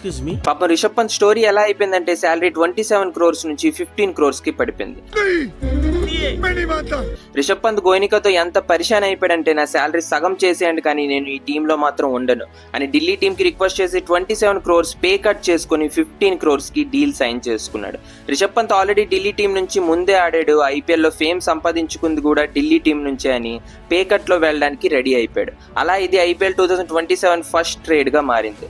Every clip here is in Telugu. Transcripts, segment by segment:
Excuse me. పాపం రిషబ్ పంత్ స్టోరీ ఎలా అయిపోయిందంటే శాలరీ 27 crores నుంచి 15 crores కి పడిపోయింది. రిషబ్ పంత్ గోయనికాతో ఎంత పరిశాన్ అయిపోయాడంటే నా శాలరీ సగం చేసేయండి కానీ నేను ఈ టీమ్ లో మాత్రం ఉండను అని ఢిల్లీ టీమ్ కి రిక్వెస్ట్ చేసి 27 crores పే కట్ చేసుకుని 15 crores కి డీల్ సైన్ చేసుకున్నాడు. రిషబ్ పంత్ ఆల్రెడీ ఢిల్లీ టీం నుంచి ముందే ఆడాడు, ఐపీఎల్ లో ఫేమ్ సంపాదించుకుంది కూడా ఢిల్లీ టీం నుంచే అని పే కట్ లో వెళ్ళడానికి రెడీ అయిపోయాడు. అలా ఇది ఐపీఎల్ 2027 ఫస్ట్ ట్రేడ్ గా మారింది.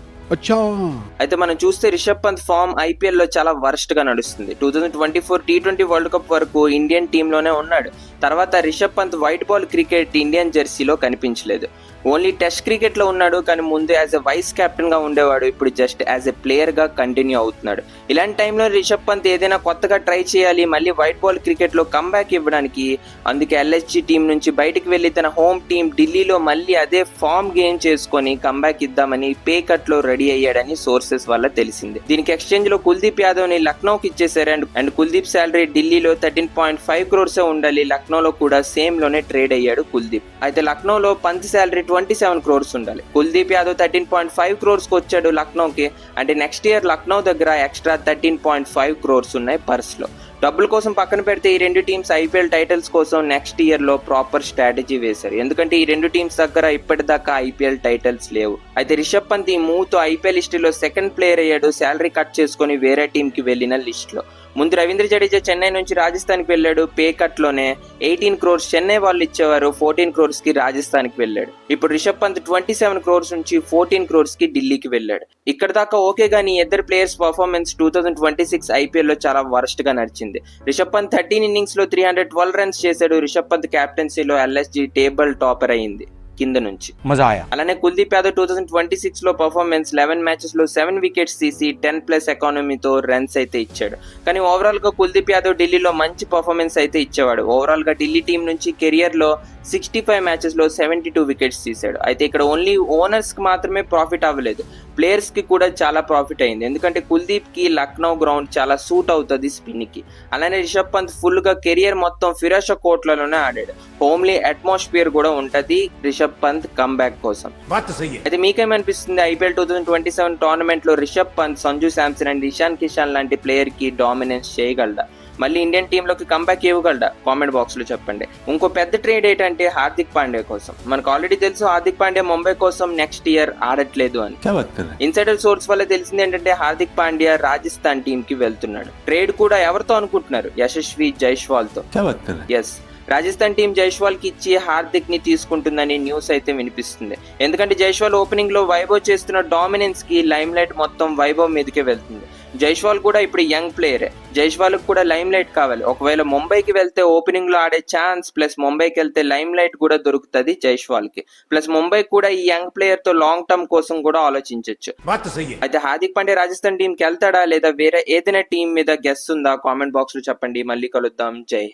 అయితే మనం చూస్తే రిషబ్ పంత్ ఫామ్ ఐపీఎల్ లో చాలా వర్స్ట్ గా నడుస్తుంది. 2024 T20 వరల్డ్ కప్ వరకు ఇండియన్ టీమ్ లోనే ఉన్నాడు. తర్వాత Rishabh Pant white ball cricket Indian జెర్సీలో కనిపించలేదు. ఓన్లీ టెస్ట్ క్రికెట్ లో ఉన్నాడు కానీ ముందు యాజ్ ఎ వైస్ కెప్టెన్ గా ఉండేవాడు, ఇప్పుడు జస్ట్ యాజ్ ఎ ప్లేయర్ గా కంటిన్యూ అవుతున్నాడు. ఇలాంటి టైంలో రిషబ్ పంత్ ఏదైనా కొత్తగా ట్రై చేయాలి, మళ్ళీ వైట్ బాల్ క్రికెట్ లో కంబ్యాక్ ఇవ్వడానికి. అందుకే ఎల్ఎస్జీ టీం నుంచి బయటకు వెళ్లి తన హోమ్ టీం ఢిల్లీలో మళ్ళీ అదే ఫామ్ గెయిన్ చేసుకొని కంబ్యాక్ ఇద్దామని పే కట్ లో రెడీ అయ్యాడని సోర్సెస్ వల్ల తెలిసింది. దీనికి ఎక్స్చేంజ్ లో కుల్దీప్ యాదవ్ ని లక్నోకి ఇచ్చేసారు. అండ్ కుల్దీప్ శాలరీ ఢిల్లీలో 13.5 crores ఉండాలి, లక్నోలో కూడా సేమ్ లోనే ట్రేడ్ అయ్యాడు కుల్దీప్. అయితే లక్నోలో పంత్ శాలరీ 27 crores ఉండాలి. కుల్దీప్ యాదవ్ 13.5 crores కి వచ్చాడు లక్నోకి. అంటే నెక్స్ట్ ఇయర్ లక్నో దగ్గర ఎక్స్ట్రా 13.5 crores ఉన్నాయి పర్స్ లో. డబ్బుల కోసం పక్కన పెడితే ఈ రెండు టీమ్స్ ఐపీఎల్ టైటిల్స్ కోసం నెక్స్ట్ ఇయర్ లో ప్రాపర్ స్ట్రాటజీ వేశారు. ఎందుకంటే ఈ రెండు టీమ్స్ దగ్గర ఇప్పటిదాకా ఐపీఎల్ టైటిల్స్ లేవు. అయితే రిషబ్ పంత్ ఈ మూవ్ తో ఐపీఎల్ హిస్టరీలో సెకండ్ ప్లేయర్ అయ్యాడు శాలరీ కట్ చేసుకుని వేరే టీం కి వెళ్లిన లిస్ట్ లో. ముందు రవీంద్ర జడేజా చెన్నై నుంచి రాజస్థాన్ కి వెళ్ళాడు, పే కట్ లోనే 18 crores చెన్నై వాళ్ళు ఇచ్చేవారు, 14 crores కి రాజస్థాన్ కి వెళ్ళాడు. ఇప్పుడు రిషబ్ పంత్ 27 crores నుంచి 14 crores కి ఢిల్లీకి వెళ్ళాడు. ఇక్కడ దాకా ఓకే గానీ ఇద్దరు ప్లేయర్స్ పర్ఫార్మెన్స్ 2026 ఐపీఎల్ లో చాలా వర్స్ట్ గా నడిచింది. రిషబ్ పంత్ 13 innings లో 312 runs చేశాడు. రిషబ్ పంత్ క్యాప్టెన్సీలో ఎల్ఎస్జీ టేబుల్ టాపర్ అయింది కింద నుంచి. అలానే కుల్దీప్ యాదవ్ 2026 లో పర్ఫార్మెన్స్ 11 matches లో 7 wickets తీసి 10+ ఎకానమీతో రన్స్ అయితే ఇచ్చాడు. కానీ ఓవరాల్ గా కుల్దీప్ యాదవ్ ఢిల్లీలో మంచి పర్ఫార్మెన్స్ అయితే ఇచ్చేవాడు. ఓవరాల్ గా ఢిల్లీ టీం నుంచి కెరియర్ లో 65 matches లో 72 wickets తీసాడు. అయితే ఇక్కడ ఓన్లీ ఓనర్స్ కి మాత్రమే ప్రాఫిట్ అవ్వలేదు, ప్లేయర్స్ కి కూడా చాలా ప్రాఫిట్ అయింది. ఎందుకంటే కుల్దీప్ కి లక్నో గ్రౌండ్ చాలా సూట్ అవుతుంది స్పిన్ కి. అలానే రిషబ్ పంత్ ఫుల్ గా కెరియర్ మొత్తం ఫిరోజా కోట్లలోనే ఆడాడు. హోమ్లీ అట్మాస్ఫియర్ కూడా ఉంటది రిషబ్ పంత్ కంబ్యాక్ కోసం. అయితే మీకేమనిపిస్తుంది ఐపీఎల్ 2027 టోర్నమెంట్ లో రిషబ్ పంత్, సంజు శాంసన్ అండ్ ఇషాన్ కిషాన్ లాంటి ప్లేయర్ కి డామినెన్స్ చేయగలడా, మళ్ళీ ఇండియన్ టీమ్ లోకి కంబ్యాక్ ఇవ్వగలడా? కామెంట్ బాక్స్ లో చెప్పండి. ఇంకో పెద్ద ట్రేడ్ ఏంటంటే హార్దిక్ పాండ్యా కోసం. మనకు ఆల్రెడీ తెలుసు హార్దిక్ పాండ్యా ముంబై కోసం నెక్స్ట్ ఇయర్ ఆడట్లేదు అని. ఇన్సైడర్ సోర్స్ వల్ల తెలిసింది ఏంటంటే హార్దిక్ పాండ్యా రాజస్థాన్ టీమ్ కి వెళ్తున్నాడు. ట్రేడ్ కూడా ఎవరితో అనుకుంటున్నారు? యశస్వి జైస్వాల్ తో. ఎస్, రాజస్థాన్ టీం జైస్వాల్ కి ఇచ్చి హార్దిక్ ని తీసుకుంటుందని న్యూస్ అయితే వినిపిస్తుంది. ఎందుకంటే జైస్వాల్ ఓపెనింగ్ లో వైభవ్ చేస్తున్న డామినెన్స్ కి లైమ్ లైట్ మొత్తం వైభవ్ మీదకే వెళ్తుంది. జైస్వాల్ కూడా ఇప్పుడు యంగ్ ప్లేయరే, జైస్వాల్ కూడా లైమ్ లైట్ కావాలి. ఒకవేళ ముంబైకి వెళ్తే ఓపెనింగ్ లో ఆడే ఛాన్స్, ప్లస్ ముంబైకి వెళ్తే లైమ్ లైట్ కూడా దొరుకుతుంది జైస్వాల్ కి. ప్లస్ ముంబై కూడా ఈ యంగ్ ప్లేయర్ తో లాంగ్ టర్మ్ కోసం కూడా ఆలోచించవచ్చు. అయితే హార్దిక్ పాండ్యా రాజస్థాన్ టీం కి వెళ్తాడా లేదా వేరే ఏదైనా టీం మీద గెస్ ఉందా? కామెంట్ బాక్స్ లో చెప్పండి. మళ్ళీ కలుద్దాం. జై